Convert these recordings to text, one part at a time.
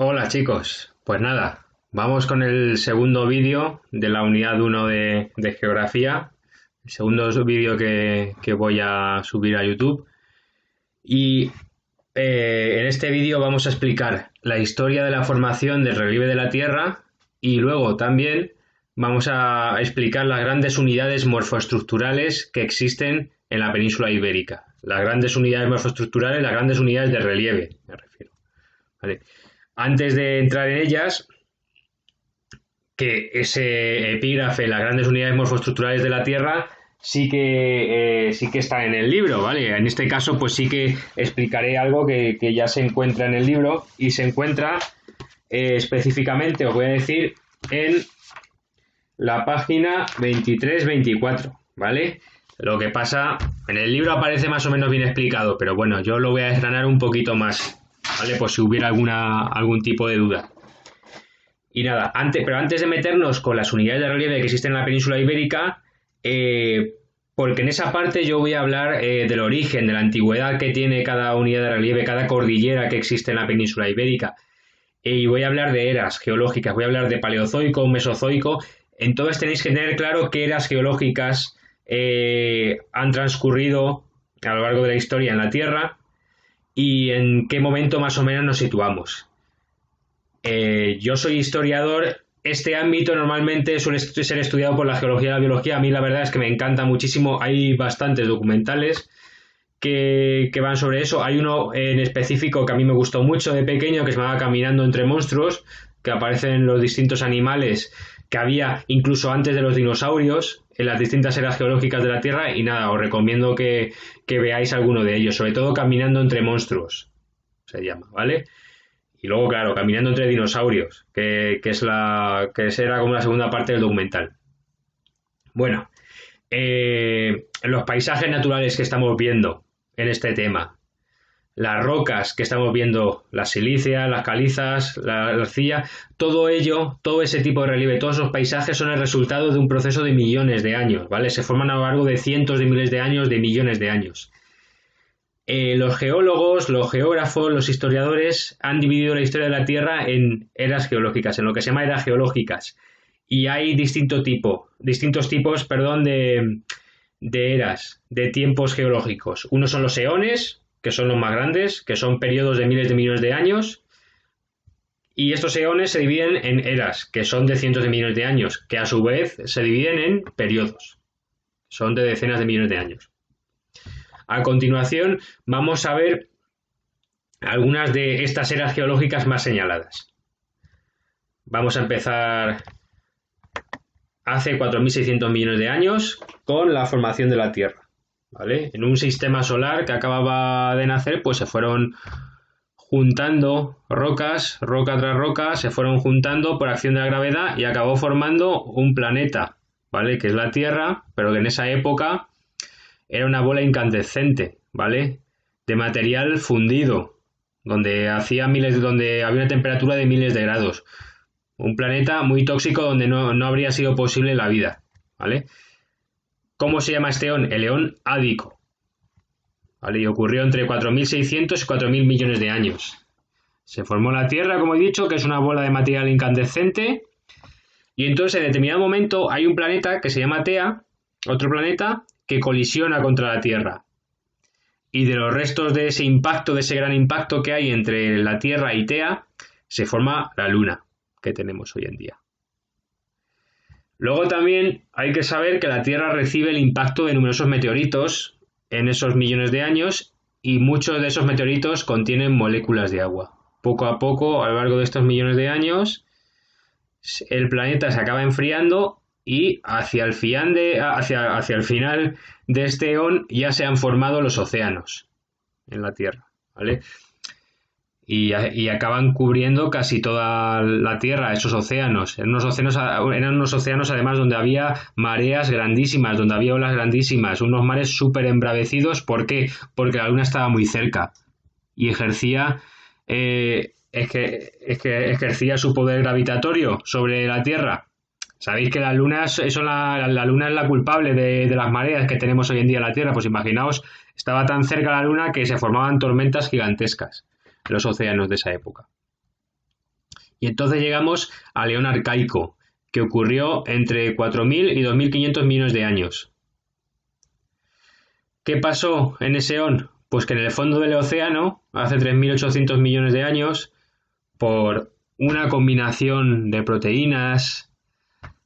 Hola chicos, pues nada, vamos con el segundo vídeo de la unidad 1 de geografía, el segundo vídeo que voy a subir a YouTube y en este vídeo vamos a explicar la historia de la formación del relieve de la Tierra y luego también vamos a explicar las grandes unidades morfoestructurales que existen en la península ibérica, las grandes unidades morfoestructurales, las grandes unidades de relieve, me refiero. ¿Vale? Antes de entrar en ellas, que ese epígrafe, las grandes unidades morfoestructurales de la Tierra, sí que está en el libro, ¿vale? En este caso, pues sí que explicaré algo que ya se encuentra en el libro y se encuentra específicamente, os voy a decir, en la página 23-24, ¿vale? Lo que pasa, en el libro aparece más o menos bien explicado, pero bueno, yo lo voy a desgranar un poquito más, ¿vale? Pues si hubiera algún tipo de duda. Y nada, pero antes de meternos con las unidades de relieve que existen en la península ibérica, porque en esa parte yo voy a hablar del origen, de la antigüedad que tiene cada unidad de relieve, cada cordillera que existe en la península ibérica. Y voy a hablar de eras geológicas, voy a hablar de paleozoico, mesozoico. Entonces tenéis que tener claro qué eras geológicas han transcurrido a lo largo de la historia en la Tierra y en qué momento más o menos nos situamos. Yo soy historiador. Este ámbito normalmente suele ser estudiado por la geología y la biología. A mí la verdad es que me encanta muchísimo. Hay bastantes documentales que van sobre eso. Hay uno en específico que a mí me gustó mucho de pequeño, que se llamaba Caminando entre monstruos, que aparecen los distintos animales que había incluso antes de los dinosaurios en las distintas eras geológicas de la Tierra. Y nada, os recomiendo que veáis alguno de ellos, sobre todo Caminando entre monstruos se llama, ¿vale? Y luego, claro, Caminando entre dinosaurios, que era como la segunda parte del documental. Bueno, los paisajes naturales que estamos viendo en este tema, las rocas que estamos viendo, las silíceas, las calizas, la arcilla, todo ello, todo ese tipo de relieve, todos esos paisajes son el resultado de un proceso de millones de años, ¿vale? Se forman a lo largo de cientos de miles de años, de millones de años. Los geólogos, los geógrafos, los historiadores han dividido la historia de la Tierra en eras geológicas, en lo que se llama eras geológicas. Y hay distintos tipos, de eras, de tiempos geológicos. Unos son los eones, que son los más grandes, que son periodos de miles de millones de años. Y estos eones se dividen en eras, que son de cientos de millones de años, que a su vez se dividen en periodos, son de decenas de millones de años. A continuación vamos a ver algunas de estas eras geológicas más señaladas. Vamos a empezar hace 4.600 millones de años con la formación de la Tierra, ¿vale? En un sistema solar que acababa de nacer, pues se fueron juntando rocas, roca tras roca, se fueron juntando por acción de la gravedad y acabó formando un planeta, ¿vale? Que es la Tierra, pero que en esa época era una bola incandescente, ¿vale? De material fundido, donde había una temperatura de miles de grados. Un planeta muy tóxico donde no habría sido posible la vida, ¿vale? ¿Cómo se llama este eón? El eón Ádico, ¿vale? Y ocurrió entre 4.600 y 4.000 millones de años. Se formó la Tierra, como he dicho, que es una bola de material incandescente, y entonces en determinado momento hay un planeta que se llama Tea, otro planeta que colisiona contra la Tierra. Y de los restos de ese impacto, de ese gran impacto que hay entre la Tierra y Tea, se forma la Luna que tenemos hoy en día. Luego también hay que saber que la Tierra recibe el impacto de numerosos meteoritos en esos millones de años y muchos de esos meteoritos contienen moléculas de agua. Poco a poco, a lo largo de estos millones de años, el planeta se acaba enfriando y hacia el final de este eón ya se han formado los océanos en la Tierra, ¿vale? Y acaban cubriendo casi toda la Tierra, esos océanos. Eran unos océanos además donde había mareas grandísimas, donde había olas grandísimas, unos mares súper embravecidos. ¿Por qué? Porque la Luna estaba muy cerca y ejercía su poder gravitatorio sobre la Tierra. Sabéis que la Luna es la culpable de las mareas que tenemos hoy en día en la Tierra. Pues imaginaos, estaba tan cerca la Luna que se formaban tormentas gigantescas en los océanos de esa época. Y entonces llegamos al Eón arcaico, que ocurrió entre 4.000 y 2.500 millones de años. ¿Qué pasó en ese Eón? Pues que en el fondo del océano, hace 3.800 millones de años, por una combinación de proteínas,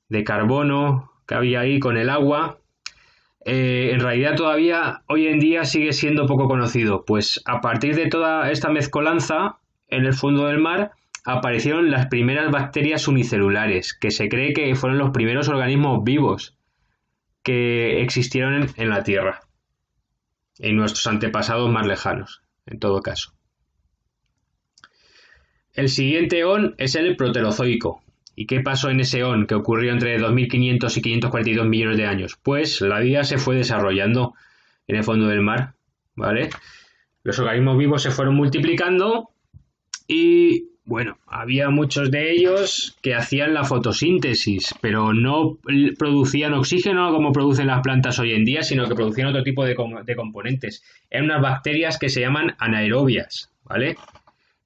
de carbono que había ahí con el agua, en realidad todavía hoy en día sigue siendo poco conocido. Pues a partir de toda esta mezcolanza, en el fondo del mar, aparecieron las primeras bacterias unicelulares, que se cree que fueron los primeros organismos vivos que existieron en la Tierra, en nuestros antepasados más lejanos, en todo caso. El siguiente eón es el Proterozoico. ¿Y qué pasó en ese eón que ocurrió entre 2.500 y 542 millones de años? Pues la vida se fue desarrollando en el fondo del mar, ¿vale? Los organismos vivos se fueron multiplicando y, bueno, había muchos de ellos que hacían la fotosíntesis, pero no producían oxígeno como producen las plantas hoy en día, sino que producían otro tipo de componentes. Eran unas bacterias que se llaman anaerobias, ¿vale?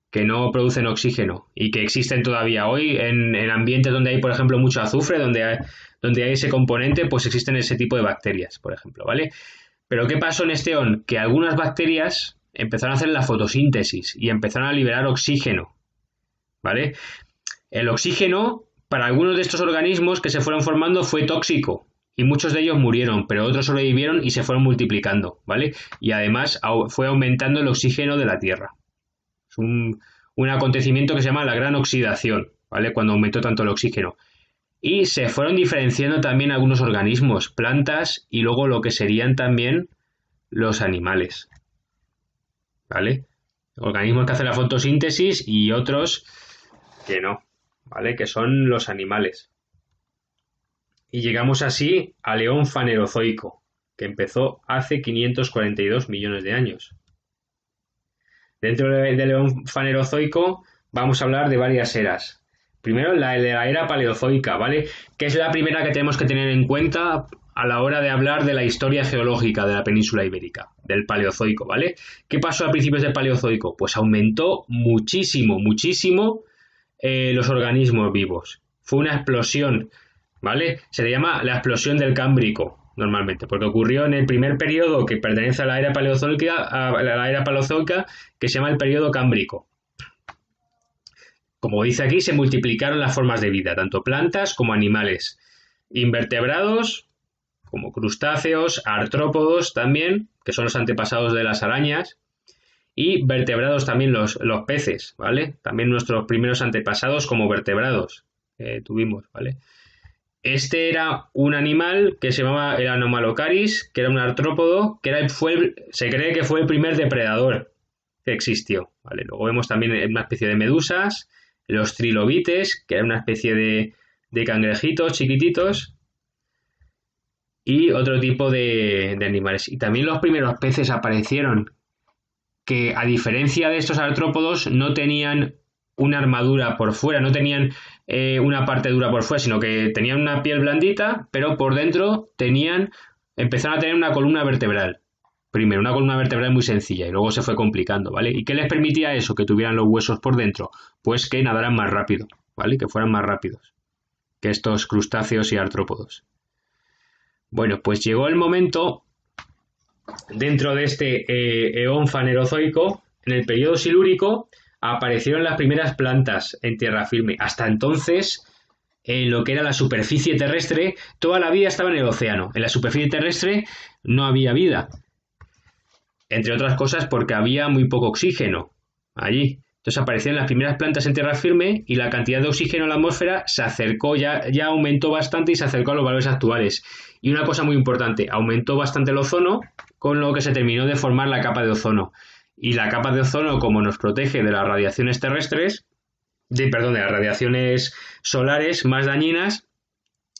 Que no producen oxígeno y que existen todavía hoy en ambientes donde hay, por ejemplo, mucho azufre, donde hay ese componente, pues existen ese tipo de bacterias, por ejemplo, ¿vale? Pero ¿qué pasó en este eón? Que algunas bacterias empezaron a hacer la fotosíntesis y empezaron a liberar oxígeno, ¿vale? El oxígeno, para algunos de estos organismos que se fueron formando, fue tóxico y muchos de ellos murieron, pero otros sobrevivieron y se fueron multiplicando, ¿vale? Y además fue aumentando el oxígeno de la Tierra. Es un acontecimiento que se llama la gran oxidación, ¿vale? Cuando aumentó tanto el oxígeno. Y se fueron diferenciando también algunos organismos, plantas y luego lo que serían también los animales, ¿vale? Organismos que hacen la fotosíntesis y otros que no, ¿vale? Que son los animales. Y llegamos así al Eón Fanerozoico, que empezó hace 542 millones de años. Dentro del Eón Fanerozoico vamos a hablar de varias eras. Primero la de la era Paleozoica, ¿vale? Que es la primera que tenemos que tener en cuenta a la hora de hablar de la historia geológica de la península ibérica, del Paleozoico, ¿vale? ¿Qué pasó a principios del Paleozoico? Pues aumentó muchísimo los organismos vivos. Fue una explosión, ¿vale? Se le llama la explosión del Cámbrico, normalmente, porque ocurrió en el primer periodo que pertenece a la era paleozoica, que se llama el periodo cámbrico. Como dice aquí, se multiplicaron las formas de vida, tanto plantas como animales, invertebrados, como crustáceos, artrópodos también, que son los antepasados de las arañas, y vertebrados también los peces, ¿vale? También nuestros primeros antepasados como vertebrados tuvimos, ¿vale? Este era un animal que se llamaba el Anomalocaris, que era un artrópodo, que se cree que fue el primer depredador que existió, ¿vale? Luego vemos también una especie de medusas, los trilobites, que era una especie de cangrejitos chiquititos, y otro tipo de animales. Y también los primeros peces aparecieron, que a diferencia de estos artrópodos no tenían una armadura por fuera, no tenían una parte dura por fuera, sino que tenían una piel blandita, pero por dentro empezaron a tener una columna vertebral. Primero, una columna vertebral muy sencilla y luego se fue complicando, ¿vale? ¿Y qué les permitía eso? Que tuvieran los huesos por dentro. Pues que nadaran más rápido, ¿vale? Que fueran más rápidos que estos crustáceos y artrópodos. Bueno, pues llegó el momento, dentro de este eón fanerozoico, en el periodo silúrico, aparecieron las primeras plantas en tierra firme. Hasta entonces, en lo que era la superficie terrestre, toda la vida estaba en el océano. En la superficie terrestre no había vida. Entre otras cosas porque había muy poco oxígeno allí. Entonces aparecieron las primeras plantas en tierra firme y la cantidad de oxígeno en la atmósfera se acercó, ya aumentó bastante y se acercó a los valores actuales. Y una cosa muy importante, aumentó bastante el ozono, con lo que se terminó de formar la capa de ozono. Y la capa de ozono, como nos protege de las radiaciones de las radiaciones solares más dañinas,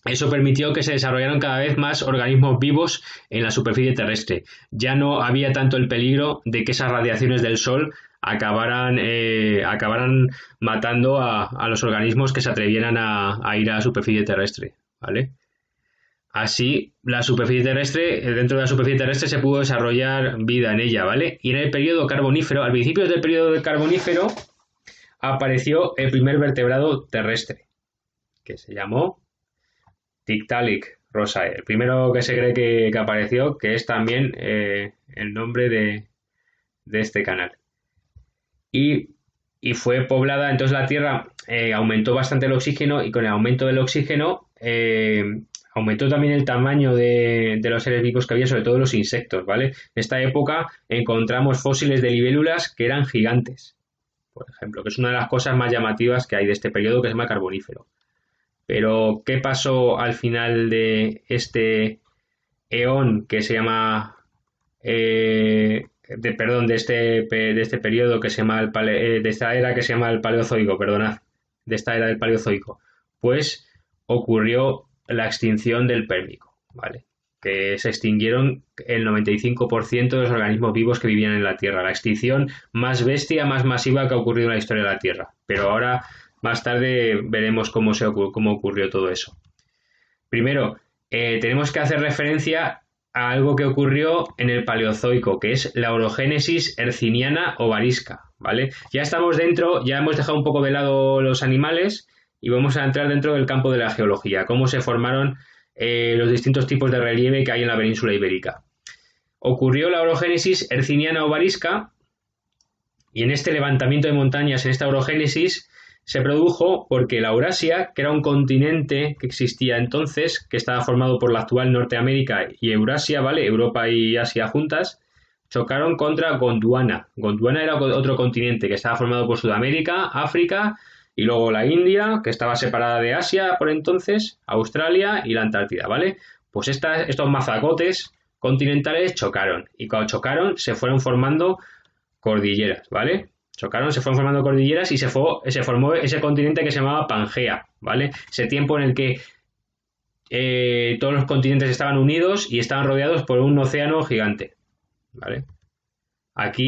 eso permitió que se desarrollaran cada vez más organismos vivos en la superficie terrestre. Ya no había tanto el peligro de que esas radiaciones del Sol acabaran matando a los organismos que se atrevieran a ir a la superficie terrestre, ¿vale? Así, dentro de la superficie terrestre se pudo desarrollar vida en ella, ¿vale? Y en el periodo carbonífero, al principio del periodo del carbonífero, apareció el primer vertebrado terrestre, que se llamó Tiktaalik rosae. El primero que se cree que apareció, que es también el nombre de este canal. Y fue poblada, entonces la Tierra aumentó bastante el oxígeno, y con el aumento del oxígeno aumentó también el tamaño de los seres vivos que había, sobre todo los insectos, ¿vale? En esta época encontramos fósiles de libélulas que eran gigantes, por ejemplo, que es una de las cosas más llamativas que hay de este periodo, que se llama Carbonífero. Pero, ¿qué pasó al final de este eón que se llama... de este periodo que se llama de esta era que se llama el Paleozoico, perdonad, de esta era del Paleozoico? Pues ocurrió la extinción del Pérmico, ¿vale? Que se extinguieron el 95% de los organismos vivos que vivían en la Tierra. La extinción más bestia, más masiva que ha ocurrido en la historia de la Tierra. Pero ahora, más tarde, veremos cómo ocurrió todo eso. Primero, tenemos que hacer referencia a algo que ocurrió en el Paleozoico, que es la orogénesis herciniana o varisca, ¿vale? Ya estamos dentro, ya hemos dejado un poco de lado los animales y vamos a entrar dentro del campo de la geología, cómo se formaron los distintos tipos de relieve que hay en la península ibérica. Ocurrió la orogénesis herciniana o varisca, y en este levantamiento de montañas, en esta orogénesis, se produjo porque la Eurasia, que era un continente que existía entonces, que estaba formado por la actual Norteamérica y Eurasia, ¿vale? Europa y Asia juntas, chocaron contra Gondwana. Gondwana era otro continente que estaba formado por Sudamérica, África y luego la India, que estaba separada de Asia por entonces, Australia y la Antártida, ¿vale? Pues estos mazacotes continentales chocaron, y cuando chocaron se fueron formando cordilleras, ¿vale? Chocaron, se fueron formando cordilleras y se formó ese continente que se llamaba Pangea, ¿vale? Ese tiempo en el que todos los continentes estaban unidos y estaban rodeados por un océano gigante, ¿vale?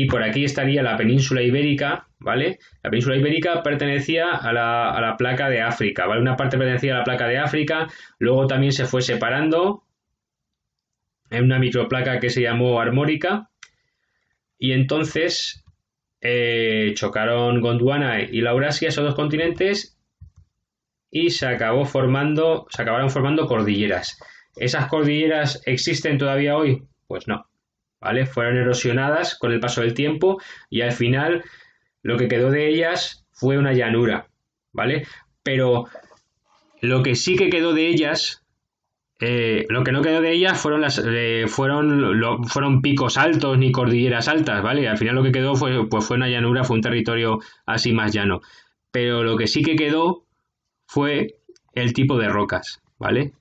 Por aquí estaría la península ibérica, ¿vale? La península ibérica pertenecía a la placa de África, ¿vale? Una parte pertenecía a la placa de África, luego también se fue separando en una microplaca que se llamó Armórica, y entonces chocaron Gondwana y la Eurasia, esos dos continentes, y se acabaron formando cordilleras. ¿Esas cordilleras existen todavía hoy? Pues no, ¿vale? Fueron erosionadas con el paso del tiempo y al final lo que quedó de ellas fue una llanura, ¿vale? Pero lo que sí que quedó de ellas, lo que no quedó de ellas fueron picos altos ni cordilleras altas, ¿vale? Al final lo que quedó fue una llanura, fue un territorio así más llano. Pero lo que sí que quedó fue el tipo de rocas, ¿vale?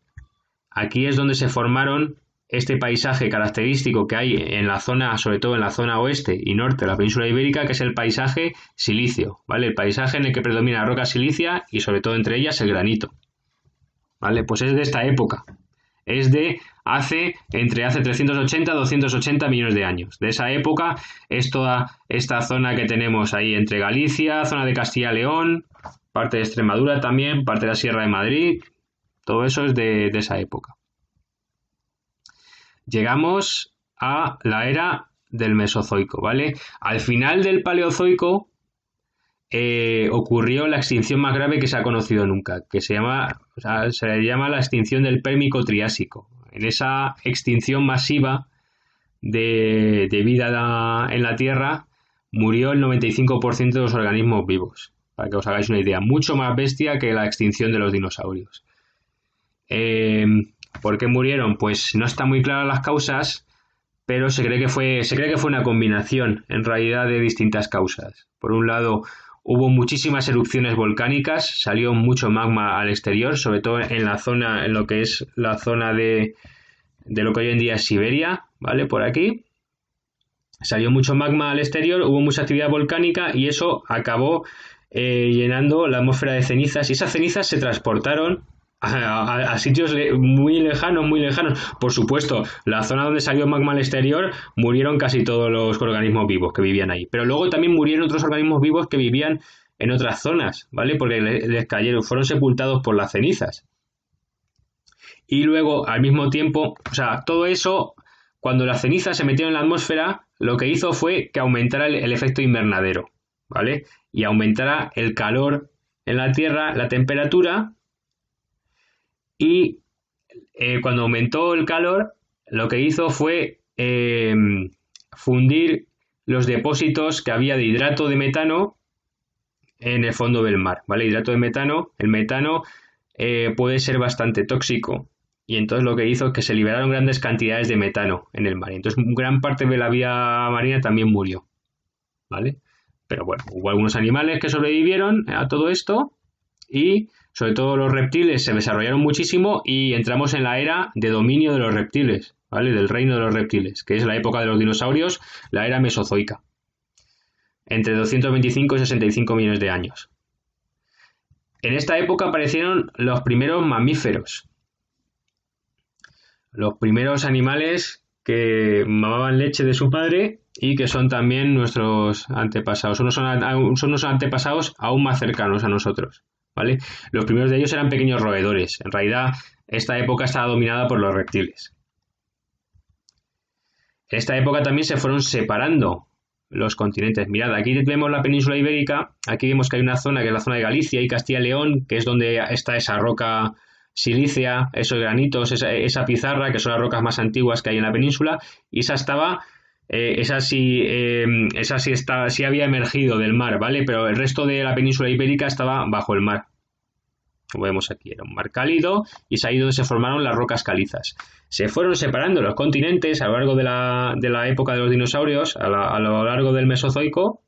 Aquí es donde se formaron este paisaje característico que hay en la zona, sobre todo en la zona oeste y norte de la península ibérica, que es el paisaje silicio, ¿vale? El paisaje en el que predomina la roca silicia y sobre todo entre ellas el granito, ¿vale? Pues es de esta época. Es de entre hace 380 y 280 millones de años. De esa época es toda esta zona que tenemos ahí entre Galicia, zona de Castilla y León, parte de Extremadura también, parte de la Sierra de Madrid. Todo eso es de esa época. Llegamos a la era del Mesozoico, ¿vale? Al final del Paleozoico ocurrió la extinción más grave que se ha conocido nunca, que se le llama la extinción del Pérmico Triásico. En esa extinción masiva de vida en la Tierra murió el 95% de los organismos vivos, para que os hagáis una idea, mucho más bestia que la extinción de los dinosaurios. ¿Por qué murieron? Pues no están muy claras las causas, pero se cree que fue una combinación en realidad de distintas causas. Por un lado, hubo muchísimas erupciones volcánicas, salió mucho magma al exterior, sobre todo en lo que es la zona de lo que hoy en día es Siberia, ¿vale? Por aquí. Salió mucho magma al exterior, hubo mucha actividad volcánica y eso acabó llenando la atmósfera de cenizas, y esas cenizas se transportaron a sitios muy lejanos. Por supuesto, la zona donde salió magma al exterior murieron casi todos los organismos vivos que vivían ahí, pero luego también murieron otros organismos vivos que vivían en otras zonas, ¿vale? Porque les cayeron, fueron sepultados por las cenizas. Y luego, al mismo tiempo, o sea, todo eso, cuando las cenizas se metieron en la atmósfera, lo que hizo fue que aumentara el efecto invernadero, ¿vale? y aumentara el calor en la Tierra, la temperatura, y cuando aumentó el calor, lo que hizo fue fundir los depósitos que había de hidrato de metano en el fondo del mar, ¿vale? Hidrato de metano, el metano puede ser bastante tóxico, y entonces lo que hizo es que se liberaron grandes cantidades de metano en el mar, entonces gran parte de la vida marina también murió, ¿vale? Pero bueno, hubo algunos animales que sobrevivieron a todo esto, y sobre todo los reptiles se desarrollaron muchísimo, y entramos en la era de dominio de los reptiles, ¿vale? Del reino de los reptiles, que es la época de los dinosaurios, la era mesozoica, entre 225 y 65 millones de años. En esta época aparecieron los primeros mamíferos, los primeros animales que mamaban leche de su padre y que son también nuestros antepasados. Son unos antepasados aún más cercanos a nosotros, ¿vale? Los primeros de ellos eran pequeños roedores. En realidad, esta época estaba dominada por los reptiles. En esta época también se fueron separando los continentes. Mirad, aquí vemos la península ibérica, aquí vemos que hay una zona que es la zona de Galicia y Castilla y León, que es donde está esa roca silícea, esos granitos, esa pizarra, que son las rocas más antiguas que hay en la península, y esa estaba, sí había emergido del mar, ¿vale? Pero el resto de la península ibérica estaba bajo el mar. Como vemos aquí, era un mar cálido, y es ahí donde se formaron las rocas calizas. Se fueron separando los continentes a lo largo de la época de los dinosaurios, a lo largo del Mesozoico,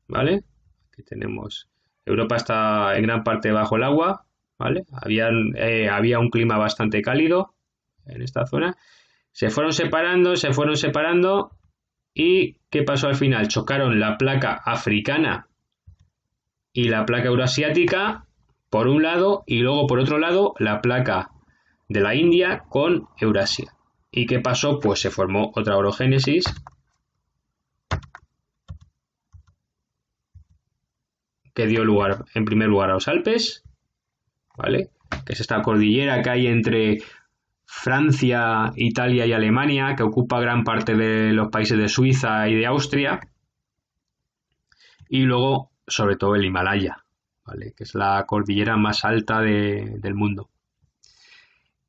¿vale? Aquí tenemos, Europa está en gran parte bajo el agua, ¿vale? Había un clima bastante cálido en esta zona. Se fueron separando, y ¿qué pasó al final? Chocaron la placa africana y la placa eurasiática por un lado, y luego por otro lado la placa de la India con Eurasia. ¿Y qué pasó? Pues se formó otra orogénesis que dio lugar en primer lugar a los Alpes, ¿vale? Que es esta cordillera que hay entre Francia, Italia y Alemania, que ocupa gran parte de los países de Suiza y de Austria, y luego sobre todo el Himalaya, ¿vale? Que es la cordillera más alta del mundo.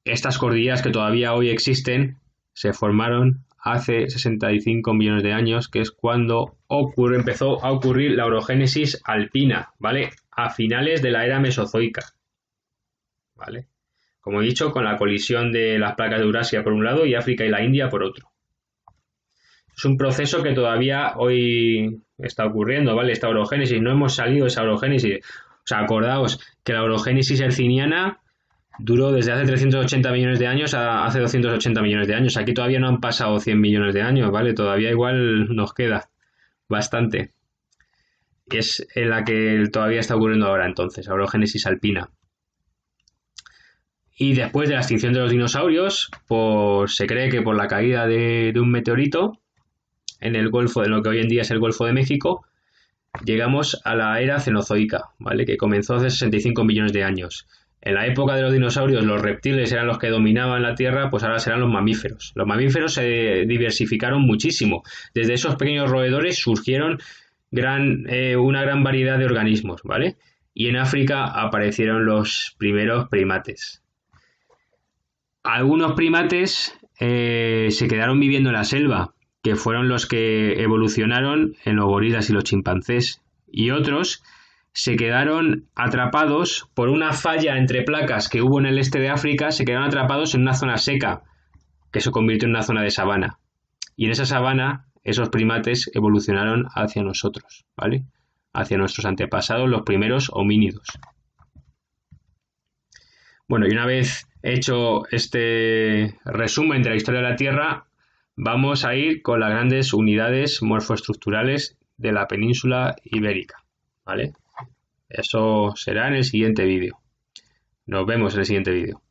Estas cordilleras, que todavía hoy existen, se formaron hace 65 millones de años, que es cuando empezó a ocurrir la orogénesis alpina, ¿vale? A finales de la era mesozoica, ¿vale? Como he dicho, con la colisión de las placas de Eurasia por un lado y África y la India por otro. Es un proceso que todavía hoy está ocurriendo, ¿vale? Esta orogénesis, no hemos salido de esa orogénesis. O sea, acordaos que la orogénesis herciniana duró desde hace 380 millones de años a hace 280 millones de años. Aquí todavía no han pasado 100 millones de años, ¿vale? Todavía igual nos queda bastante. Es en la que todavía está ocurriendo ahora entonces, la orogénesis alpina. Y después de la extinción de los dinosaurios, se cree que por la caída de un meteorito en el Golfo, de lo que hoy en día es el Golfo de México, llegamos a la era cenozoica, ¿vale? Que comenzó hace 65 millones de años. En la época de los dinosaurios los reptiles eran los que dominaban la Tierra, pues ahora serán los mamíferos. Los mamíferos se diversificaron muchísimo. Desde esos pequeños roedores surgieron una gran variedad de organismos, ¿vale? Y en África aparecieron los primeros primates. Algunos primates se quedaron viviendo en la selva, que fueron los que evolucionaron en los gorilas y los chimpancés, y otros se quedaron atrapados por una falla entre placas que hubo en el este de África, se quedaron atrapados en una zona seca, que se convirtió en una zona de sabana. Y en esa sabana, esos primates evolucionaron hacia nosotros, ¿vale? Hacia nuestros antepasados, los primeros homínidos. Bueno, y una vez hecho este resumen de la historia de la Tierra, vamos a ir con las grandes unidades morfoestructurales de la península ibérica, ¿vale? Eso será en el siguiente vídeo. Nos vemos en el siguiente vídeo.